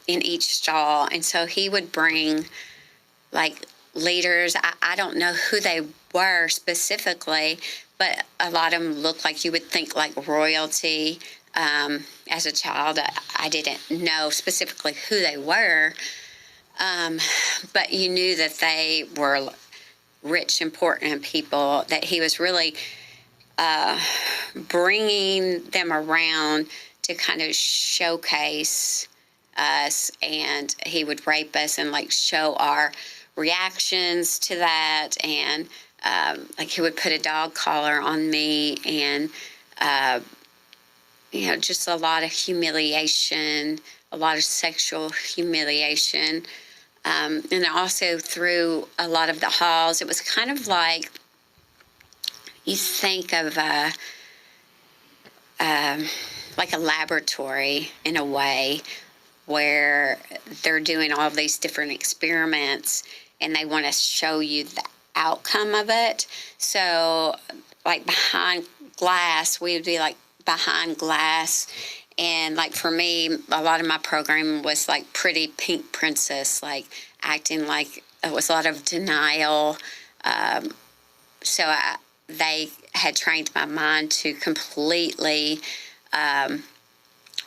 in each stall. And so he would bring like leaders. I don't know who they were specifically, but a lot of them looked like you would think like royalty. As a child, I didn't know specifically who they were, but you knew that they were rich, important people, that he was really bringing them around to kind of showcase us, and he would rape us and like show our reactions to that, and like he would put a dog collar on me, and just a lot of humiliation, a lot of sexual humiliation. And also through a lot of the halls, it was kind of like you think of like a laboratory in a way, where they're doing all these different experiments and they want to show you the outcome of it. So like behind glass, we would be like behind glass. And like for me, a lot of my program was like pretty pink princess, like acting like it was a lot of denial. They had trained my mind to completely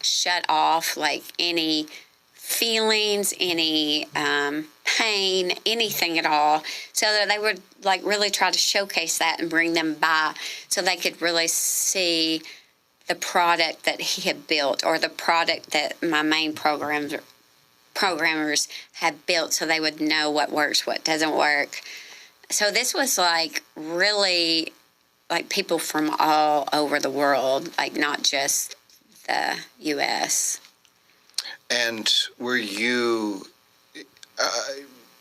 shut off like any feelings, any pain, anything at all, so that they would like really try to showcase that and bring them by so they could really see the product that he had built, or the product that my main programmers had built, so they would know what works, what doesn't work. So this was like really like people from all over the world, like not just the U.S. And were you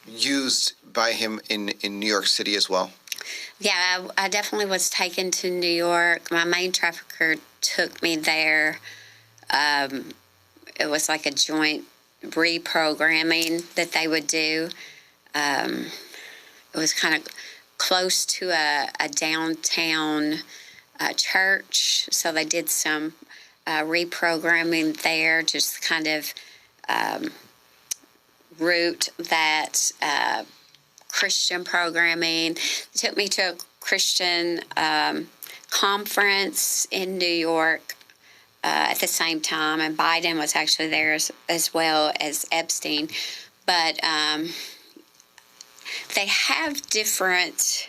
used by him in New York City as well? Yeah, I definitely was taken to New York. My main trafficker took me there. It was like a joint reprogramming that they would do. It was kind of close to a downtown church, so they did some reprogramming there, just kind of root that Christian programming. They took me to a Christian conference in New York at the same time, and Biden was actually there as well as Epstein. But they have different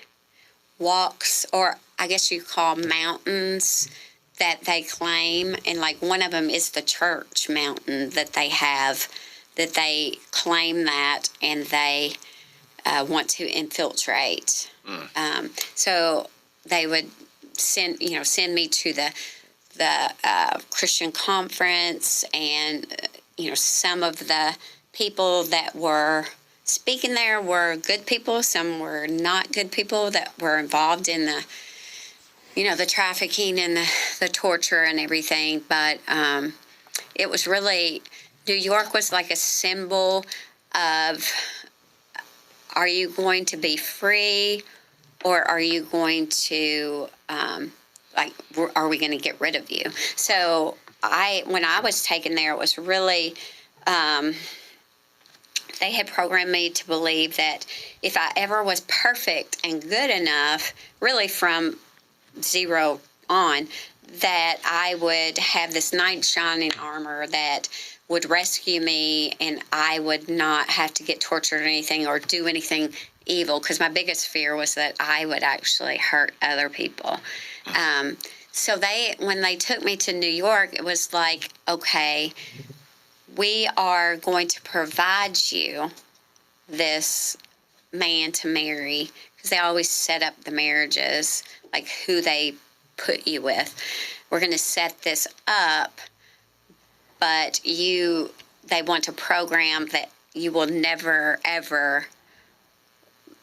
walks, or I guess you call mountains, that they claim, and like one of them is the church mountain that they have, that they claim that, and they want to infiltrate. So they would send me to the Christian conference, and some of the people that were speaking there were good people, some were not good people that were involved in the the trafficking and the torture and everything. But it was really, New York was like a symbol of, are you going to be free, or are you going to, are we going to get rid of you? So when I was taken there, it was really, they had programmed me to believe that if I ever was perfect and good enough, really from zero on, that I would have this knight shining armor that would rescue me, and I would not have to get tortured or anything or do anything evil, because my biggest fear was that I would actually hurt other people. So when they took me to New York, it was like, okay, we are going to provide you this man to marry, because they always set up the marriages, like who they put you with. We're going to set this up, but they want to program that you will never, ever,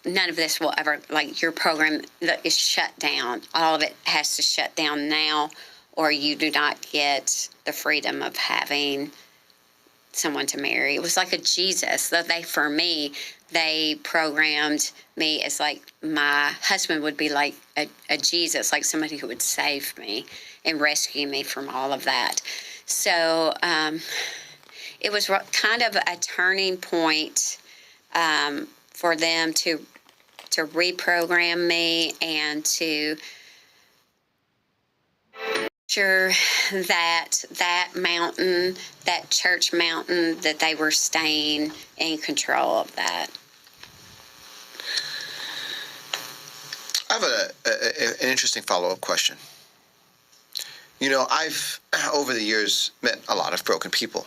none of this will ever, like your program is shut down. All of it has to shut down now, or you do not get the freedom of having someone to marry. It was like a Jesus. For me, they programmed me as like my husband would be like a Jesus, like somebody who would save me and rescue me from all of that. So it was kind of a turning point for them to reprogram me and to sure that mountain, that church mountain, that they were staying in control of that. I have an interesting follow-up question. You know, I've, over the years, met a lot of broken people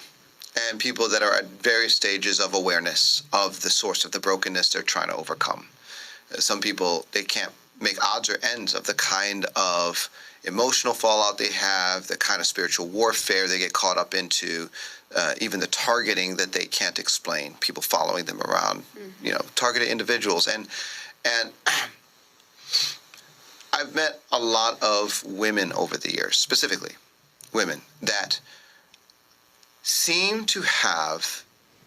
and people that are at various stages of awareness of the source of the brokenness they're trying to overcome. Some people, they can't make odds or ends of the kind of emotional fallout they have, the kind of spiritual warfare they get caught up into, even the targeting that they can't explain, people following them around, you know, targeted individuals. And I've met a lot of women over the years, specifically women, that seem to have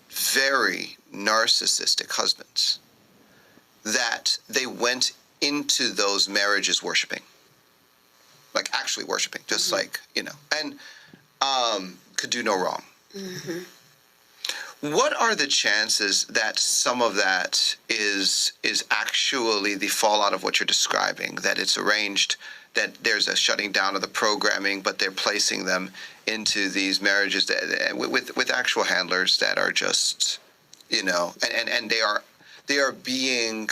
very narcissistic husbands, that they went into those marriages worshiping, like actually worshiping, just like, you know, and could do no wrong. What are the chances that some of that is actually the fallout of what you're describing, that it's arranged, that there's a shutting down of the programming, but they're placing them into these marriages that, with actual handlers that are just, you know, and they are being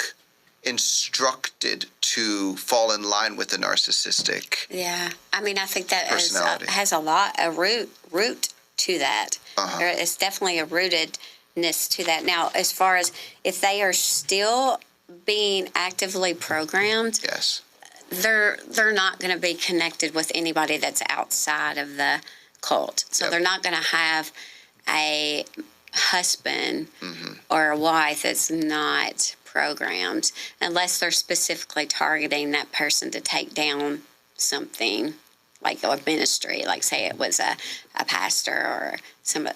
instructed to fall in line with the narcissistic. Yeah, I mean, I think that has a root to that. There is definitely a rootedness to that. Now, as far as if they are still being actively programmed, Yes, they're not going to be connected with anybody that's outside of the cult. So Yep. they're not going to have a husband or a wife that's not programmed unless they're specifically targeting that person to take down something like a ministry, like say it was a pastor or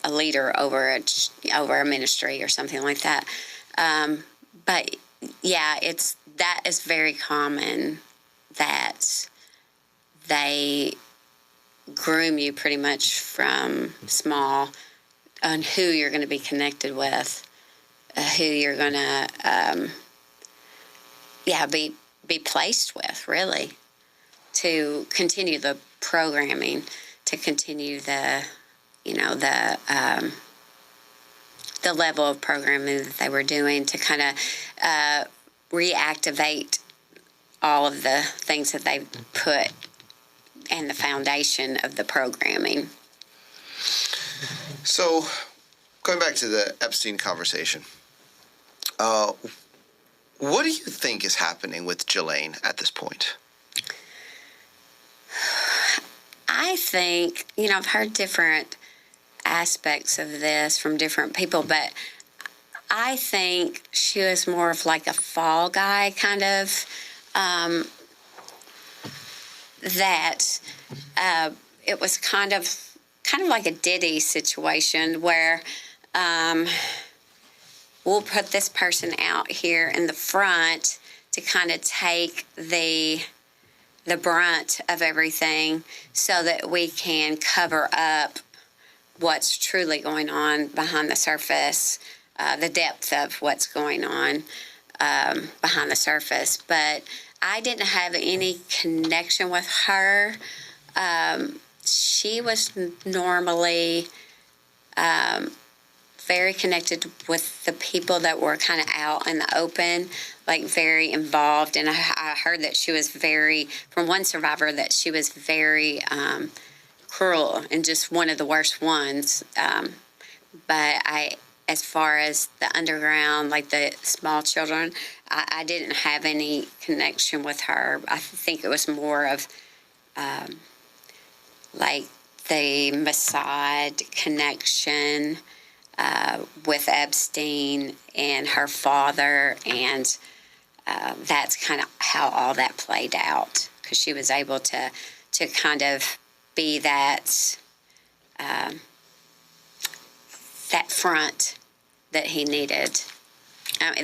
a leader over a ministry or something like that. But yeah, that is very common, that they groom you pretty much from small on who you're going to be connected with, who you're going to be placed with, really, to continue the programming, to continue the level of programming that they were doing, to kind of reactivate all of the things that they put and the foundation of the programming. So, going back to the Epstein conversation, what do you think is happening with Ghislaine at this point? I think, I've heard different aspects of this from different people, but I think she was more of like a fall guy kind of, that it was kind of like a Diddy situation where we'll put this person out here in the front to kind of take the brunt of everything so that we can cover up what's truly going on behind the surface, the depth of what's going on behind the surface. But I didn't have any connection with her. She was normally very connected with the people that were kind of out in the open, like very involved. And I heard that she was from one survivor, that she was very cruel and just one of the worst ones. But as far as the underground, like the small children, I didn't have any connection with her. I think it was more of like the Mossad connection with Epstein and her father, and that's kind of how all that played out, because she was able to kind of be that front that he needed.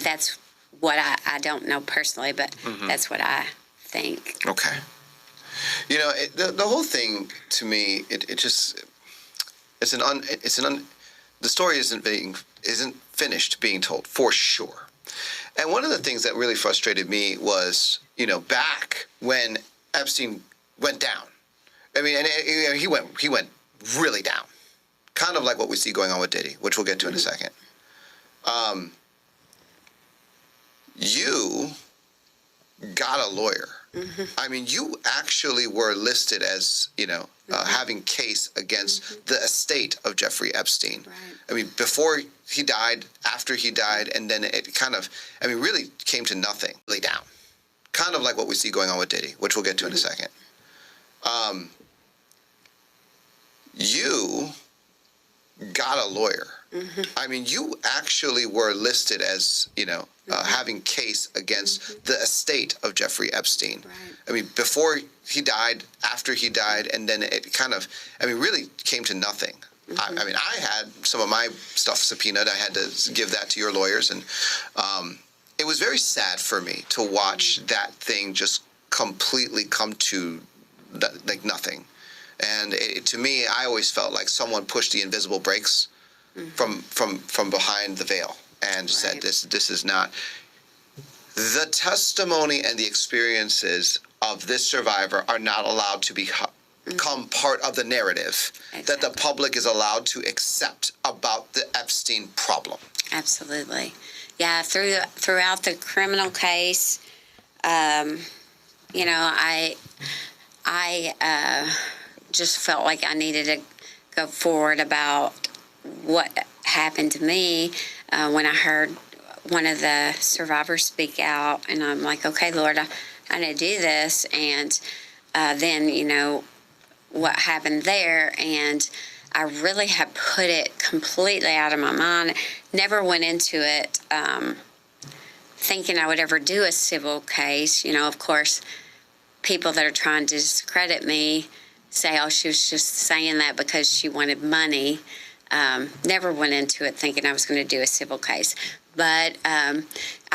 That's what I don't know personally, but that's what I think. Okay. The whole thing to me, it's the story isn't finished being told for sure. And one of the things that really frustrated me was, back when Epstein went down. I mean, and he went really down, kind of like what we see going on with Diddy, which we'll get to in a second. You got a lawyer. I mean, you actually were listed as, having case against the estate of Jeffrey Epstein. Right. I mean, before he died, after he died, and then it really came to nothing, really down. Kind of like what we see going on with Diddy, which we'll get to in a second. You got a lawyer. I mean, you actually were listed as, having case against the estate of Jeffrey Epstein. Right. I mean, before he died, after he died, and then it really came to nothing. I mean, I had some of my stuff subpoenaed. I had to give that to your lawyers, and it was very sad for me to watch that thing just completely come to like nothing. And to me, I always felt like someone pushed the invisible brakes from behind the veil and said, this is not. The testimony and the experiences of this survivor are not allowed to become part of the narrative that the public is allowed to accept about the Epstein problem. Absolutely. Yeah, throughout the criminal case, I just felt like I needed to go forward about what happened to me when I heard one of the survivors speak out, and I'm like, okay, Lord, I need to do this. And then, what happened there, and I really have put it completely out of my mind. Never went into it thinking I would ever do a civil case. Of course, people that are trying to discredit me say, oh, she was just saying that because she wanted money. Never went into it thinking I was going to do a civil case. But I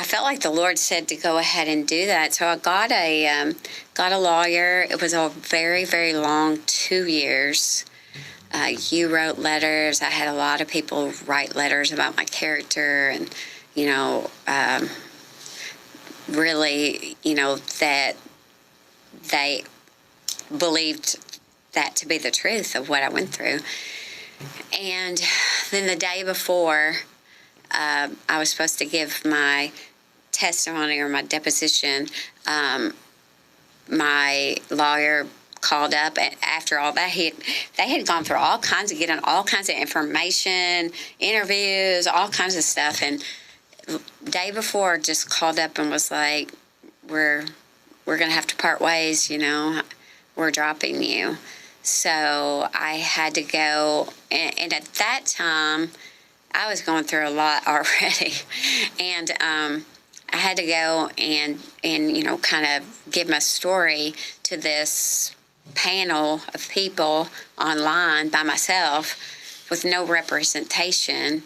felt like the Lord said to go ahead and do that. So I got a lawyer. It was a very, very long 2 years. You wrote letters. I had a lot of people write letters about my character and, really, that they believed that to be the truth of what I went through. And then the day before, I was supposed to give my testimony or my deposition. My lawyer called up, and after all that, they had gone through getting all kinds of information, interviews, all kinds of stuff. And day before, just called up and was like, "We're gonna have to part ways. We're dropping you." So I had to go, and at that time, I was going through a lot already, and I had to go and kind of give my story to this panel of people online by myself with no representation.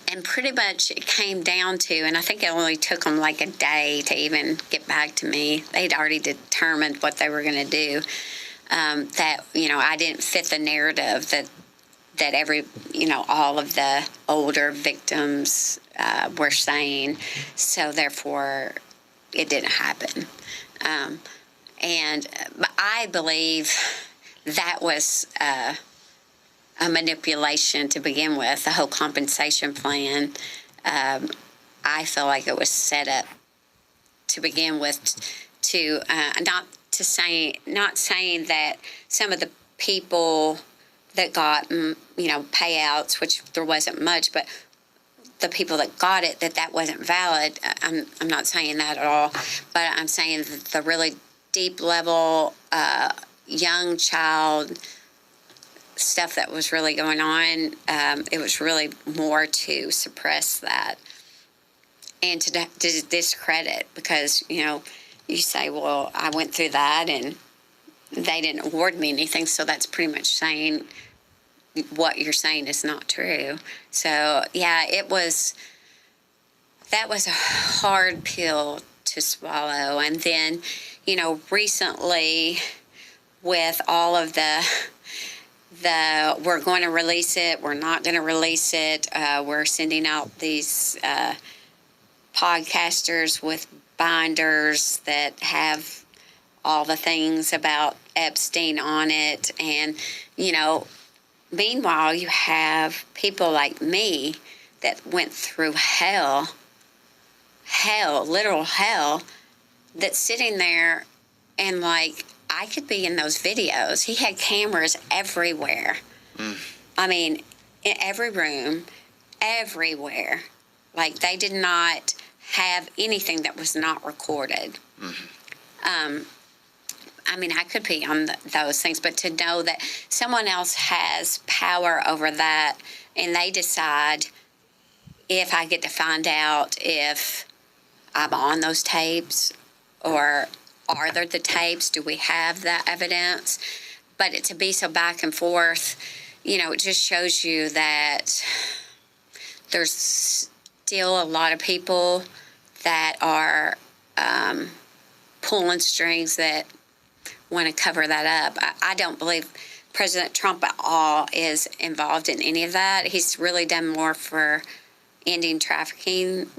And pretty much it came down to, and I think it only took them like a day to even get back to me. They'd already determined what they were going to do. That, I didn't fit the narrative that all of the older victims were saying. So therefore, it didn't happen. But I believe that was a manipulation to begin with. The whole compensation plan, I feel like it was set up to begin with to not saying that some of the people that got payouts, which there wasn't much, but the people that got it, that wasn't valid. I'm not saying that at all, but I'm saying that the really deep level young child stuff that was really going on, it was really more to suppress that and to discredit, because you say, well, I went through that and they didn't award me anything, so that's pretty much saying what you're saying is not true. So yeah, that was a hard pill to swallow. And then recently, with all of the we're going to release it, we're not going to release it, we're sending out these podcasters with binders that have all the things about Epstein on it. And, meanwhile, you have people like me that went through hell, literal hell, that's sitting there and like, I could be in those videos. He had cameras everywhere. I mean, in every room, everywhere. Like, they did not have anything that was not recorded. I mean, I could be on those things, but to know that someone else has power over that and they decide if I get to find out if I'm on those tapes or are there the tapes, do we have that evidence? But to be so back and forth, it just shows you that there's still a lot of people that are pulling strings that want to cover that up. I don't believe President Trump at all is involved in any of that. He's really done more for ending trafficking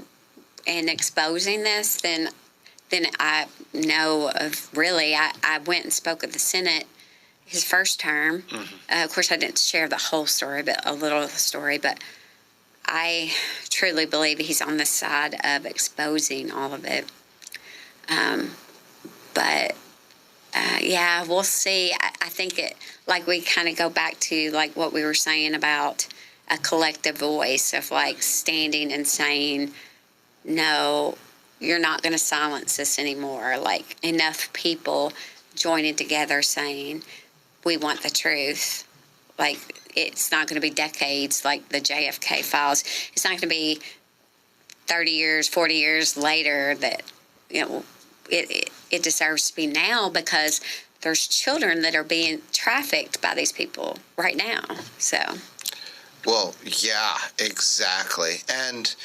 and exposing this than I know of, really. I went and spoke at the Senate his first term. Of course, I didn't share the whole story, but a little of the story. But I truly believe he's on the side of exposing all of it. Yeah, we'll see. I think like we kind of go back to like what we were saying about a collective voice of like standing and saying, no, you're not going to silence this anymore. Like, enough people joining together saying, we want the truth. Like, it's not going to be decades like the JFK files. It's not going to be 30 years, 40 years later that, it deserves to be now, because there's children that are being trafficked by these people right now. So. Well, yeah, exactly. And